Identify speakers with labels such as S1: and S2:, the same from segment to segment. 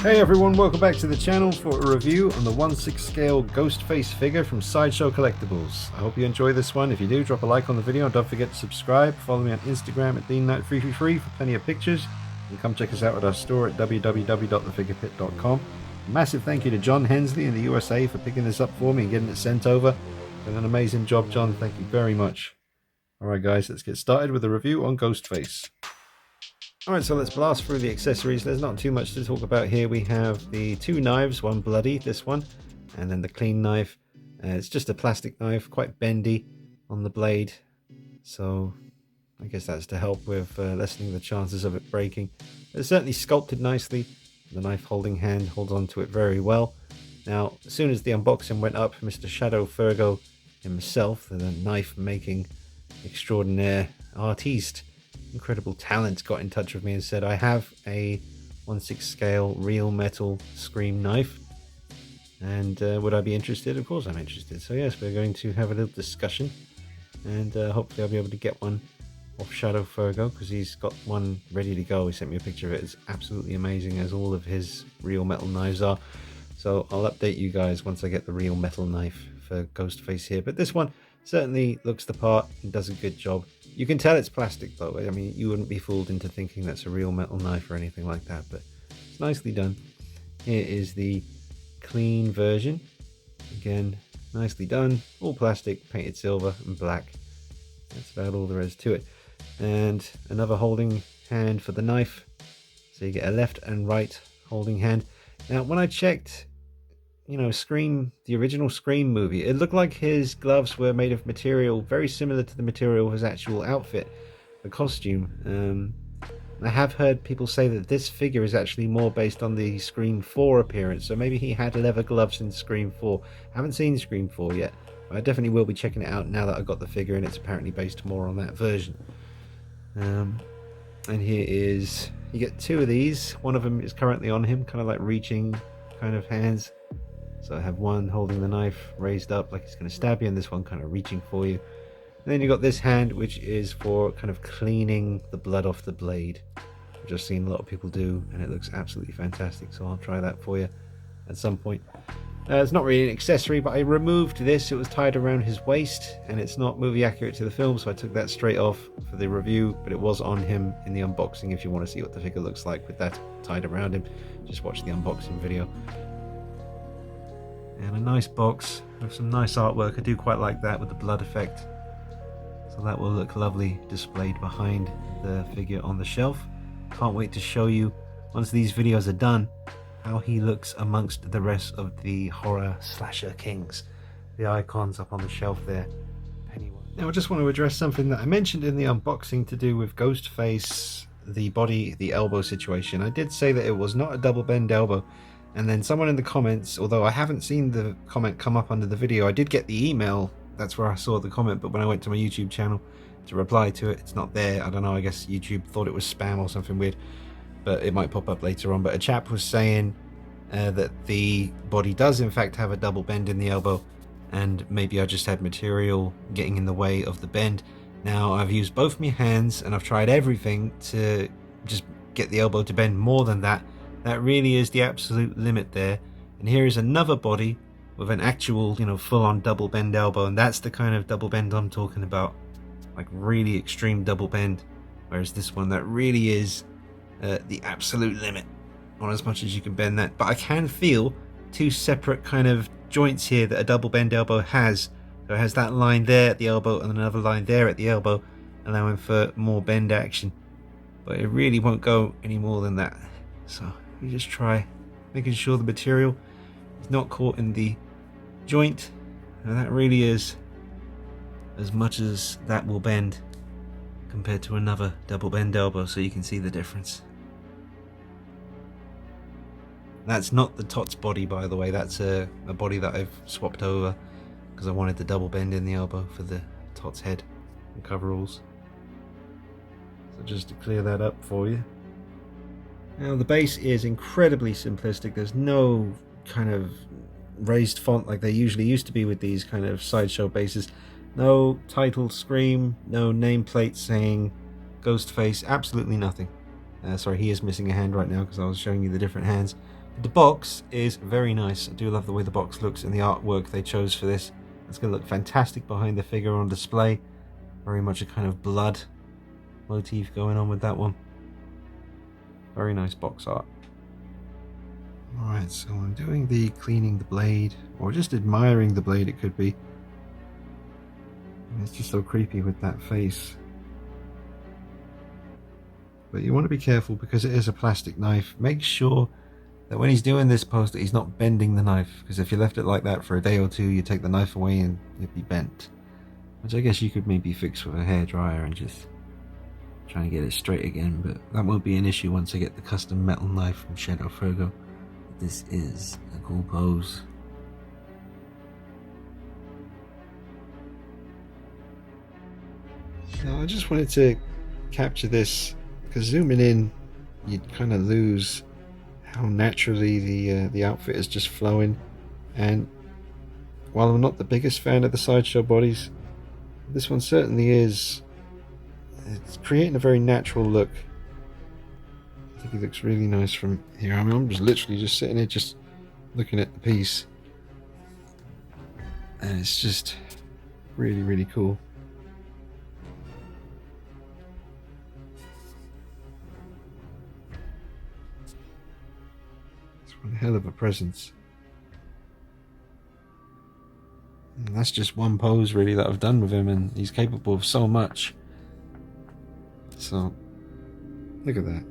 S1: Hey everyone, welcome back to the channel for a review on the 1/6 scale Ghostface figure from Sideshow Collectibles. I hope you enjoy this one. If you do, drop a like on the video and don't forget to subscribe. Follow me on Instagram at DeanKnight333 for plenty of pictures. And come check us out at our store at www.thefigurepit.com. Massive thank you to John Hensley in the USA for picking this up for me and getting it sent over. Done an amazing job, John. Thank you very much. Alright guys, let's get started with a review on Ghostface. Alright, so let's blast through the accessories. There's not too much to talk about here. We have the two knives, one bloody, this one, and then the clean knife. It's just a plastic knife, quite bendy on the blade, so I guess that's to help with lessening the chances of it breaking. It's certainly sculpted nicely. The knife holding hand holds onto it very well. Now, as soon as the unboxing went up, Mr. Shadow Fergo himself, the knife making extraordinaire artiste, incredible talent, got in touch with me and said, I have a 1/6 scale real metal Scream knife, and would I be interested? Of course I'm interested. So yes, we're going to have a little discussion, and hopefully I'll be able to get one off Shadow Fergo, because he's got one ready to go. He sent me a picture of it. It's absolutely amazing, as all of his real metal knives are. So I'll update you guys once I get the real metal knife for Ghostface here. But this one certainly looks the part and does a good job. You can tell it's plastic though. I mean, you wouldn't be fooled into thinking that's a real metal knife or anything like that, but it's nicely done. Here is the clean version. Again, nicely done. All plastic, painted silver and black. That's about all there is to it. And another holding hand for the knife. So you get a left and right holding hand. Now, when I checked, you know, Scream, the original Scream movie, it looked like his gloves were made of material very similar to the material of his actual outfit, the costume. I have heard people say that this figure is actually more based on the Scream 4 appearance, so maybe he had leather gloves in Scream 4. I haven't seen Scream 4 yet, but I definitely will be checking it out now that I've got the figure, and it's apparently based more on that version. And here is, you get two of these. One of them is currently on him, kind of like reaching kind of hands. So I have one holding the knife raised up like it's going to stab you, and this one kind of reaching for you. And then you've got this hand, which is for kind of cleaning the blood off the blade, which I've seen a lot of people do, and it looks absolutely fantastic. So I'll try that for you at some point. It's not really an accessory, but I removed this. It was tied around his waist, and it's not movie accurate to the film, so I took that straight off for the review, but it was on him in the unboxing. If you want to see what the figure looks like with that tied around him, just watch the unboxing video. And a nice box with some nice artwork. I do quite like that with the blood effect. So that will look lovely displayed behind the figure on the shelf. Can't wait to show you, once these videos are done, how he looks amongst the rest of the horror slasher kings. The icons up on the shelf there. Pennywise. Now I just want to address something that I mentioned in the unboxing to do with Ghostface, the body, the elbow situation. I did say that it was not a double bend elbow. And then someone in the comments, although I haven't seen the comment come up under the video, I did get the email, that's where I saw the comment, but when I went to my YouTube channel to reply to it, it's not there. I don't know, I guess YouTube thought it was spam or something weird, but it might pop up later on. But a chap was saying that the body does in fact have a double bend in the elbow, and maybe I just had material getting in the way of the bend. Now, I've used both my hands and I've tried everything to just get the elbow to bend more than that. That really is the absolute limit there. And here is another body with an actual, you know, full-on double bend elbow, and that's the kind of double bend I'm talking about, like really extreme double bend. Whereas this one, that really is the absolute limit on as much as you can bend that. But I can feel two separate kind of joints here that a double bend elbow has. So it has that line there at the elbow and another line there at the elbow, allowing for more bend action. But it really won't go any more than that. So you just try making sure the material is not caught in the joint, and that really is as much as that will bend compared to another double bend elbow, so you can see the difference. That's not the Tots body, by the way. That's a body that I've swapped over because I wanted the double bend in the elbow for the Tots head and coveralls. So just to clear that up for you. Now the base is incredibly simplistic. There's no kind of raised font like they usually used to be with these kind of Sideshow bases. No title Scream, no nameplate saying Ghostface, absolutely nothing. Sorry, he is missing a hand right now because I was showing you the different hands. The box is very nice. I do love the way the box looks and the artwork they chose for this. It's going to look fantastic behind the figure on display. Very much a kind of blood motif going on with that one. Very nice box art. Alright, so I'm doing the cleaning the blade, or just admiring the blade it could be. It's just so creepy with that face. But you want to be careful because it is a plastic knife. Make sure that when he's doing this pose that he's not bending the knife, because if you left it like that for a day or two, you take the knife away and it'd be bent. Which I guess you could maybe fix with a hairdryer and just try and get it straight again, but that won't be an issue once I get the custom metal knife from Shadow Fergo. This is a cool pose. Now I just wanted to capture this because zooming in you'd kind of lose how naturally the outfit is just flowing, and while I'm not the biggest fan of the Sideshow bodies, this one certainly is. It's creating a very natural look. I think he looks really nice from here. I mean, I'm just literally just sitting here just looking at the piece, and it's just really, really cool. It's one hell of a presence. And that's just one pose really that I've done with him, and he's capable of so much. So, look at that.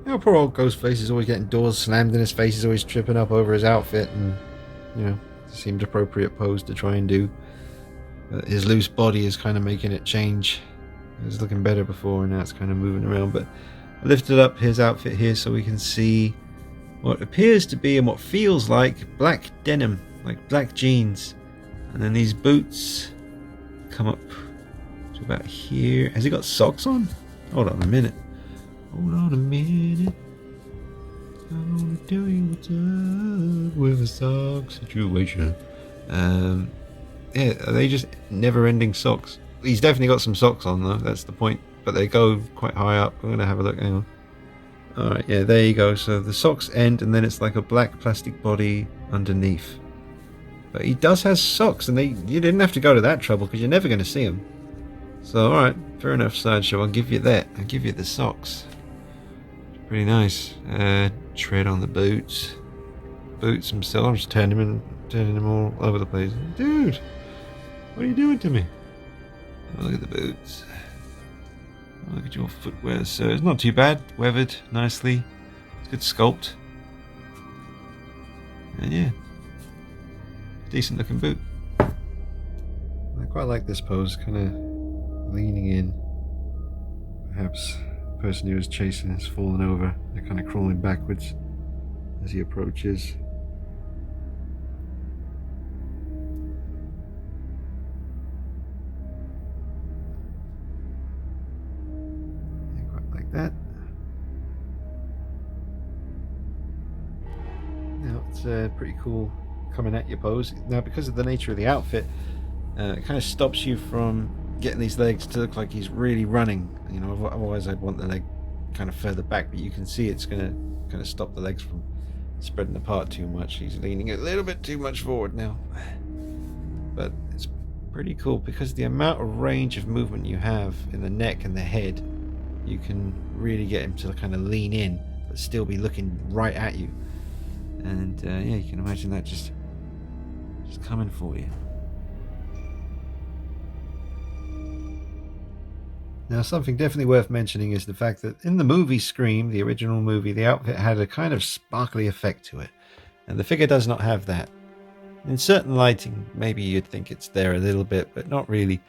S1: You know, poor old Ghostface is always getting doors slammed in his face. He's always tripping up over his outfit, and you know, it seemed appropriate pose to try and do. But his loose body is kind of making it change. It was looking better before, and now it's kind of moving around. But I lifted up his outfit here so we can see what appears to be and what feels like black denim, like black jeans, and then these boots come up to about here. Has he got socks on? Hold on a minute. Hold on a minute. I'm only doing what's up with a sock situation. Yeah, are they just never-ending socks? He's definitely got some socks on though. That's the point. But they go quite high up. I'm gonna have a look. Hang on. All right, yeah, there you go. So the socks end, and then it's like a black plastic body underneath. But he does have socks, and you didn't have to go to that trouble because you're never going to see them. So, all right, fair enough, Sideshow. I'll give you that. I'll give you the socks. Pretty nice. Tread on the boots. Boots themselves. I'm just turning them all over the place. Dude, what are you doing to me? Oh, look at the boots. Oh, look at your footwear, sir. It's not too bad. Weathered nicely. It's good sculpt. And yeah, decent looking boot. I quite like this pose, kind of leaning in. Perhaps the person who is chasing has fallen over. They're kind of crawling backwards as he approaches. Yeah, quite like that. Now it's pretty cool coming at your pose. Now because of the nature of the outfit, it kind of stops you from getting these legs to look like he's really running. You know, otherwise I'd want the leg kind of further back, but you can see it's going to kind of stop the legs from spreading apart too much. He's leaning a little bit too much forward now. But it's pretty cool because the amount of range of movement you have in the neck and the head, you can really get him to kind of lean in but still be looking right at you. And yeah, you can imagine that just coming for you. Now, something definitely worth mentioning is the fact that in the movie Scream, the original movie, the outfit had a kind of sparkly effect to it. And the figure does not have that. In certain lighting, maybe you'd think it's there a little bit, but not really.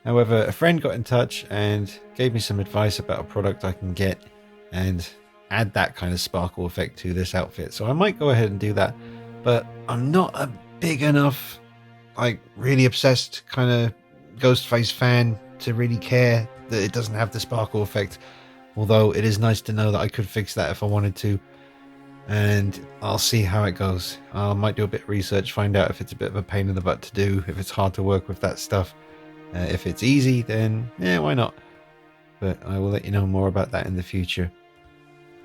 S1: However, a friend got in touch and gave me some advice about a product I can get and add that kind of sparkle effect to this outfit. So I might go ahead and do that. But I'm not a big enough, like, really obsessed kind of Ghostface fan to really care that it doesn't have the sparkle effect, although it is nice to know that I could fix that if I wanted to, and I'll see how it goes. I might do a bit of research, find out if it's a bit of a pain in the butt to do, if it's hard to work with that stuff, If it's easy, then yeah, why not? But I will let you know more about that in the future.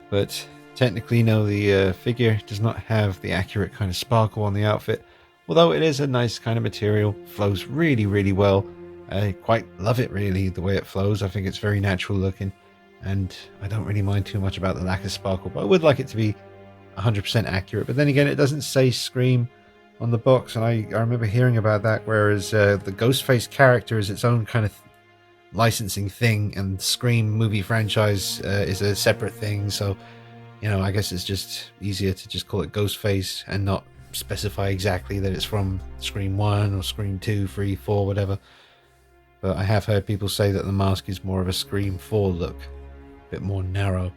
S1: But technically, no, the figure does not have the accurate kind of sparkle on the outfit, although it is a nice kind of material, flows really, really well. I quite love it, really, the way it flows. I think it's very natural looking, and I don't really mind too much about the lack of sparkle, but I would like it to be 100% accurate. But then again, it doesn't say Scream on the box, and I remember hearing about that, whereas the Ghostface character is its own kind of licensing thing, and Scream movie franchise is a separate thing. So, you know, I guess it's just easier to just call it Ghostface and not specify exactly that it's from Scream 1 or Scream 2, 3, 4, whatever. But I have heard people say that the mask is more of a Scream 4 look, a bit more narrow.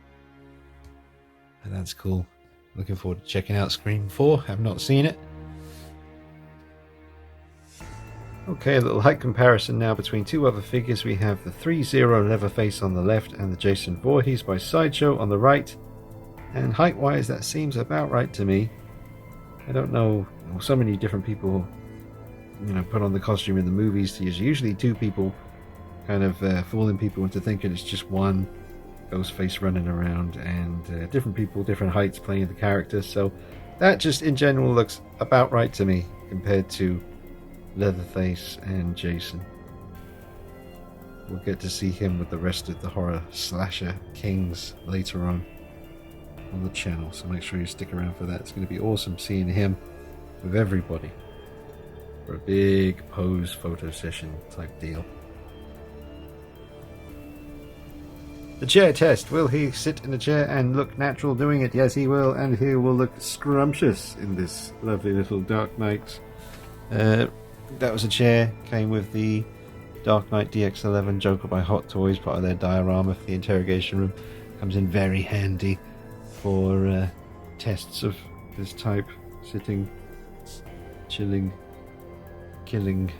S1: And that's cool. Looking forward to checking out Scream 4. Have not seen it. Okay, a little height comparison now between two other figures. We have the 3-0 Leatherface on the left and the Jason Voorhees by Sideshow on the right. And height-wise, that seems about right to me. I don't know, so many different people, you know, put on the costume in the movies. There's usually two people kind of fooling people into thinking it's just one Ghostface running around, and different people, different heights playing the characters. So that just in general looks about right to me compared to Leatherface and Jason. We'll get to see him with the rest of the horror slasher kings later on the channel, so make sure you stick around for that. It's going to be awesome seeing him with everybody for a big pose photo session type deal. The chair test. Will he sit in a chair and look natural doing it? Yes, he will, and he will look scrumptious in this lovely little Dark Knight. That was a chair, came with the Dark Knight DX11 Joker by Hot Toys, part of their diorama for the interrogation room. Comes in very handy for tests of this type. Sitting, chilling, killing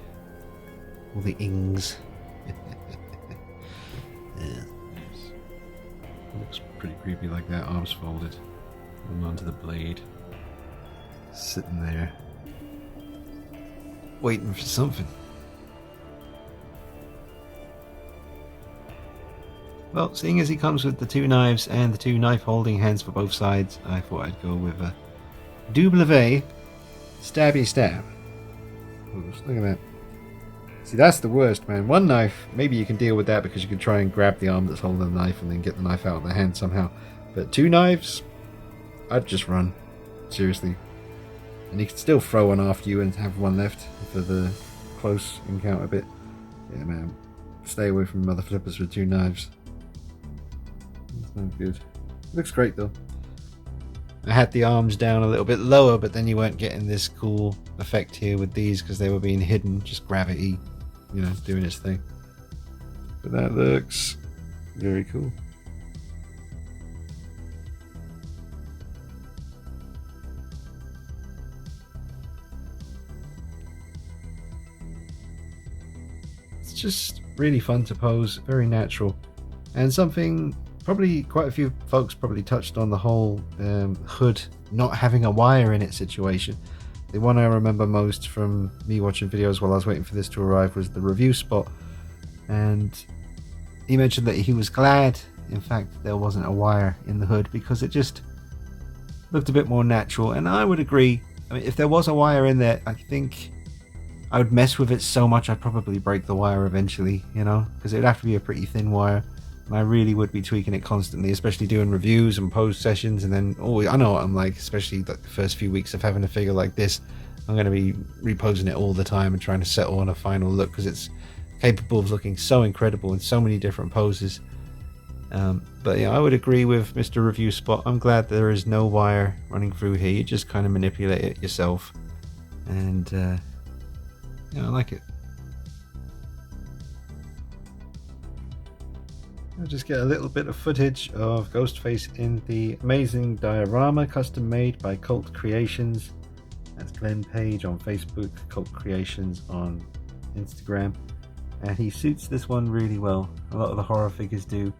S1: all the ings. Yeah. Looks pretty creepy like that, arms folded, holding onto the blade. Sitting there, waiting for something. Well, seeing as he comes with the two knives and the two knife holding hands for both sides, I thought I'd go with a double stabby stab. Ooh, look at that. See, that's the worst, man. One knife, maybe you can deal with that because you can try and grab the arm that's holding the knife and then get the knife out of the hand somehow. But two knives, I'd just run. Seriously. And you can still throw one after you and have one left for the close encounter bit. Yeah, man. Stay away from mother flippers with two knives. That's not good. Looks great, though. I had the arms down a little bit lower, but then you weren't getting this cool effect here with these because they were being hidden. Just gravity, you know, doing its thing. But that looks very cool. It's just really fun to pose, very natural, and something probably quite a few folks probably touched on, the whole hood not having a wire in it situation. The one I remember most from me watching videos while I was waiting for this to arrive was the review spot, and he mentioned that he was glad in fact there wasn't a wire in the hood because it just looked a bit more natural. And I would agree. I mean, if there was a wire in there, I think I would mess with it so much I'd probably break the wire eventually, you know, because it would have to be a pretty thin wire. And I really would be tweaking it constantly, especially doing reviews and pose sessions. And then, oh, I know what I'm like, especially the first few weeks of having a figure like this. I'm going to be reposing it all the time and trying to settle on a final look because it's capable of looking so incredible in so many different poses. But yeah, I would agree with Mr. Review Spot. I'm glad there is no wire running through here. You just kind of manipulate it yourself. And yeah, I like it. I'll just get a little bit of footage of Ghostface in the amazing diorama custom made by Cult Creations. That's Glenn Page on Facebook, Cult Creations on Instagram. And he suits this one really well. A lot of the horror figures do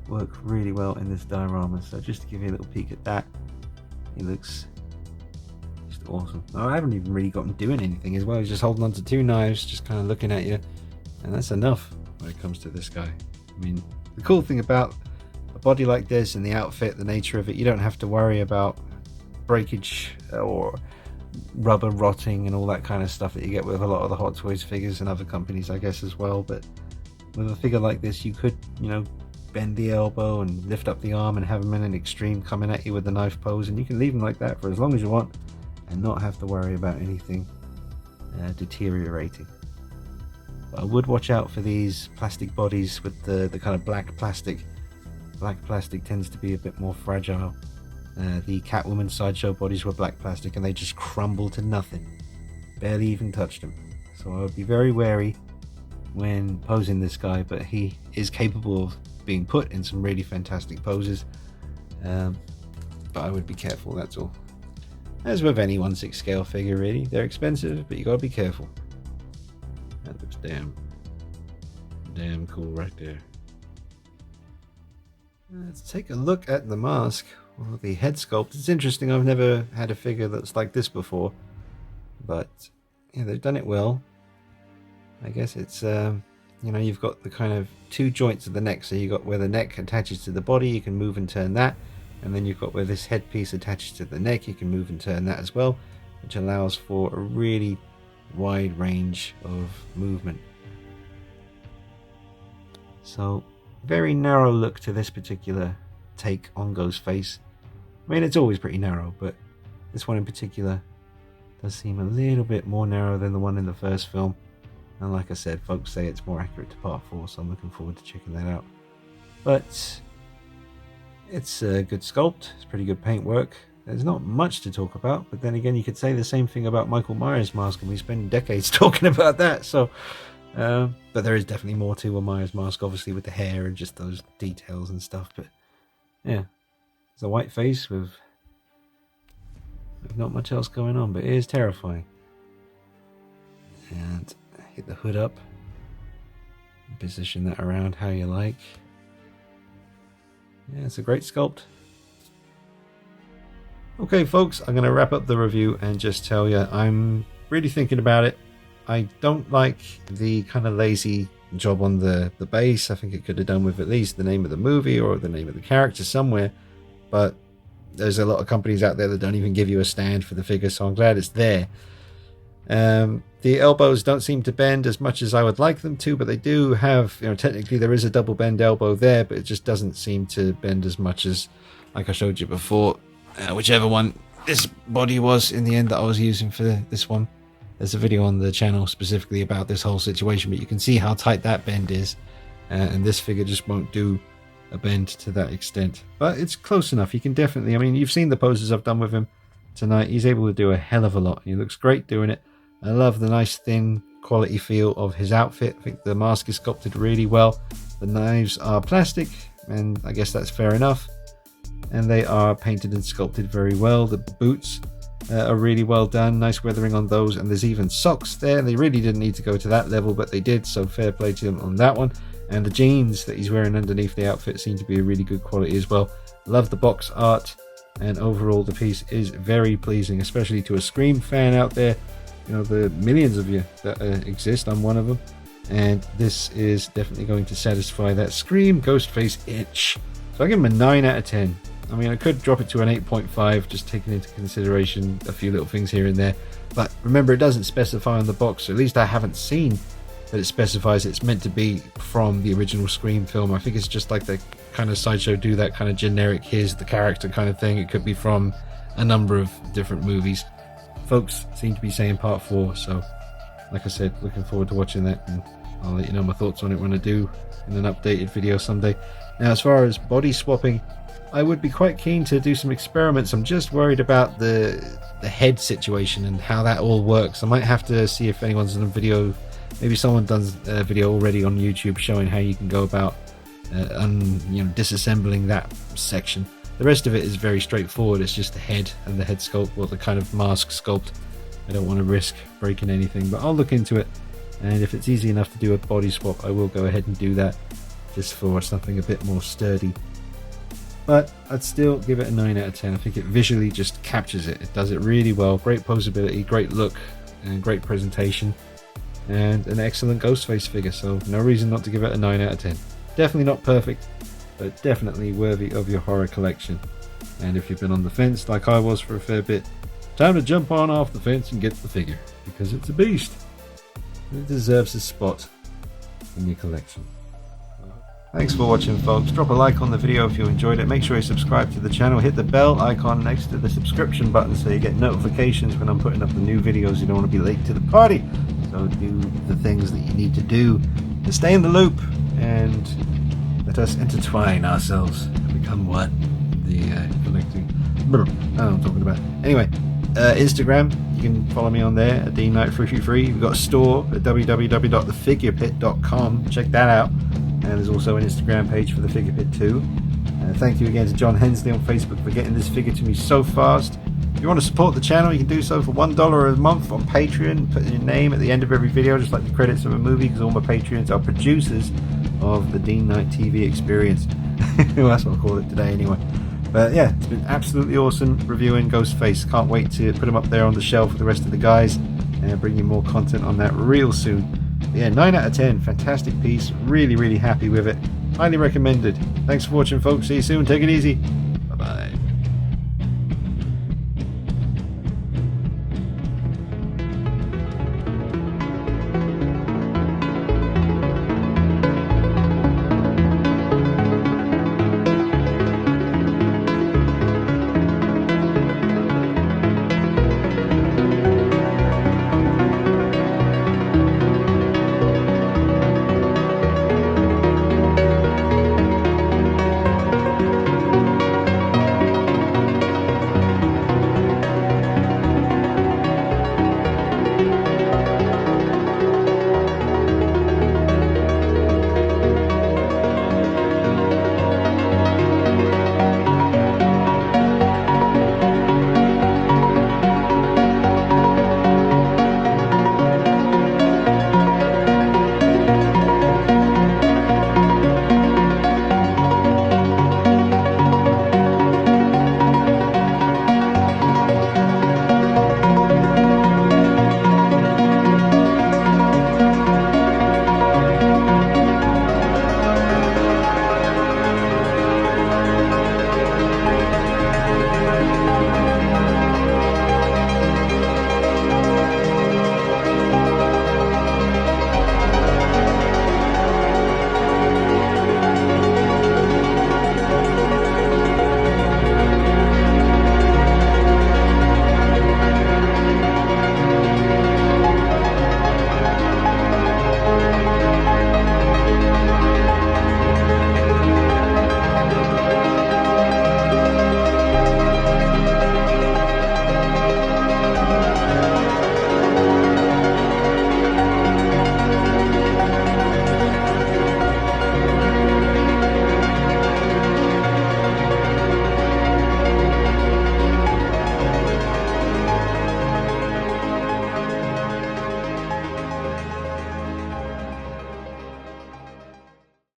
S1: work really well in this diorama. So just to give you a little peek at that, he looks just awesome. I haven't even really got him doing anything as well. He's just holding on to two knives, just kind of looking at you. And that's enough when it comes to this guy. I mean, the cool thing about a body like this and the outfit, the nature of it, you don't have to worry about breakage or rubber rotting and all that kind of stuff that you get with a lot of the Hot Toys figures and other companies, I guess, as well. But with a figure like this, you could, you know, bend the elbow and lift up the arm and have them in an extreme coming at you with the knife pose, and you can leave them like that for as long as you want and not have to worry about anything deteriorating. But I would watch out for these plastic bodies with the kind of black plastic. Black plastic tends to be a bit more fragile. The Catwoman Sideshow bodies were black plastic and they just crumble to nothing. Barely even touched them. So I would be very wary when posing this guy, but he is capable of being put in some really fantastic poses. But I would be careful, that's all. As with any 1/6 scale figure, really. They're expensive, but you gotta be careful. That looks damn cool right there. Let's take a look at the mask. Well, the head sculpt. It's interesting. I've never had a figure that's like this before, but yeah, they've done it well. I guess it's you know, you've got the kind of two joints of the neck. So you got where the neck attaches to the body, you can move and turn that, and then you've got where this headpiece attaches to the neck, you can move and turn that as well, which allows for a really wide range of movement. So very narrow look to this particular take on Ghostface. I mean, it's always pretty narrow, but this one in particular does seem a little bit more narrow than the one in the first film. And like I said, folks say it's more accurate to part 4, so I'm looking forward to checking that out. But it's a good sculpt, it's pretty good paintwork. There's not much to talk about, but then again, you could say the same thing about Michael Myers' mask, and we spend decades talking about that. So, but there is definitely more to a Myers mask, obviously, with the hair and just those details and stuff. But yeah, it's a white face with not much else going on, but it is terrifying. And hit the hood up, position that around how you like. Yeah, it's a great sculpt. Okay folks, I'm going to wrap up the review and just tell you I'm really thinking about it. I don't like the kind of lazy job on the base. I think it could have done with at least the name of the movie or the name of the character somewhere, but there's a lot of companies out there that don't even give you a stand for the figure, so I'm glad it's there. The elbows don't seem to bend as much as I would like them to, but they do have, you know, technically there is a double bend elbow there, but it just doesn't seem to bend as much as, like I showed you before, whichever one this body was in the end that I was using for this one. There's a video on the channel specifically about this whole situation, but you can see how tight that bend is, and this figure just won't do a bend to that extent, but it's close enough. You can definitely, I mean, you've seen the poses I've done with him tonight. He's able to do a hell of a lot. He looks great doing it. I love the nice thin quality feel of his outfit. I think the mask is sculpted really well. The knives are plastic, and I guess that's fair enough, and they are painted and sculpted very well. The boots are really well done, nice weathering on those, and there's even socks there. They really didn't need to go to that level, but they did, so fair play to them on that one. And the jeans that he's wearing underneath the outfit seem to be a really good quality as well. Love the box art, and overall the piece is very pleasing, especially to a Scream fan out there. You know, the millions of you that exist, I'm one of them, and this is definitely going to satisfy that Scream Ghostface itch. So I give him a 9 out of 10. I mean, I could drop it to an 8.5, just taking into consideration a few little things here and there, but remember, it doesn't specify on the box, so at least I haven't seen that it specifies it's meant to be from the original Scream film. I think it's just like the kind of Sideshow do that kind of generic, here's the character kind of thing. It could be from a number of different movies. Folks seem to be saying part 4, so like I said, looking forward to watching that, and I'll let you know my thoughts on it when I do in an updated video someday. Now, as far as body swapping, I would be quite keen to do some experiments. I'm just worried about the head situation and how that all works. I might have to see if anyone's done a video, maybe someone does a video already on YouTube showing how you can go about disassembling that section. The rest of it is very straightforward. It's just the head and the head sculpt, or the kind of mask sculpt. I don't want to risk breaking anything, but I'll look into it, and if it's easy enough to do a body swap, I will go ahead and do that, just for something a bit more sturdy. But I'd still give it a 9 out of 10. I think it visually just captures it. It does it really well. Great posability, great look, and great presentation. and an excellent Ghostface figure, so no reason not to give it a 9 out of 10. Definitely not perfect, but definitely worthy of your horror collection. And if you've been on the fence like I was for a fair bit, time to jump on off the fence and get the figure, because it's a beast. It deserves a spot in your collection. Thanks for watching, folks. Drop a like on the video if you enjoyed it. Make sure you subscribe to the channel. Hit the bell icon next to the subscription button so you get notifications when I'm putting up the new videos. You don't want to be late to the party. So do the things that you need to do to stay in the loop and let us intertwine ourselves and become what? The collecting... I don't know what I'm talking about. Anyway, Instagram, you can follow me on there at DeanKnight333. We've got a store at www.thefigurepit.com. Check that out. And there's also an Instagram page for the Figure Pit too. Thank you again to John Hensley on Facebook for getting this figure to me so fast. If you want to support the channel, you can do so for $1 a month on Patreon. Put your name at the end of every video, just like the credits of a movie, because all my Patreons are producers of the Dean Knight TV experience. Well, that's what I'll call it today anyway. But yeah, it's been absolutely awesome reviewing Ghostface. Can't wait to put him up there on the shelf with the rest of the guys and bring you more content on that real soon. Yeah, 9 out of 10, fantastic piece, really happy with it, highly recommended. Thanks for watching, folks. See you soon, take it easy.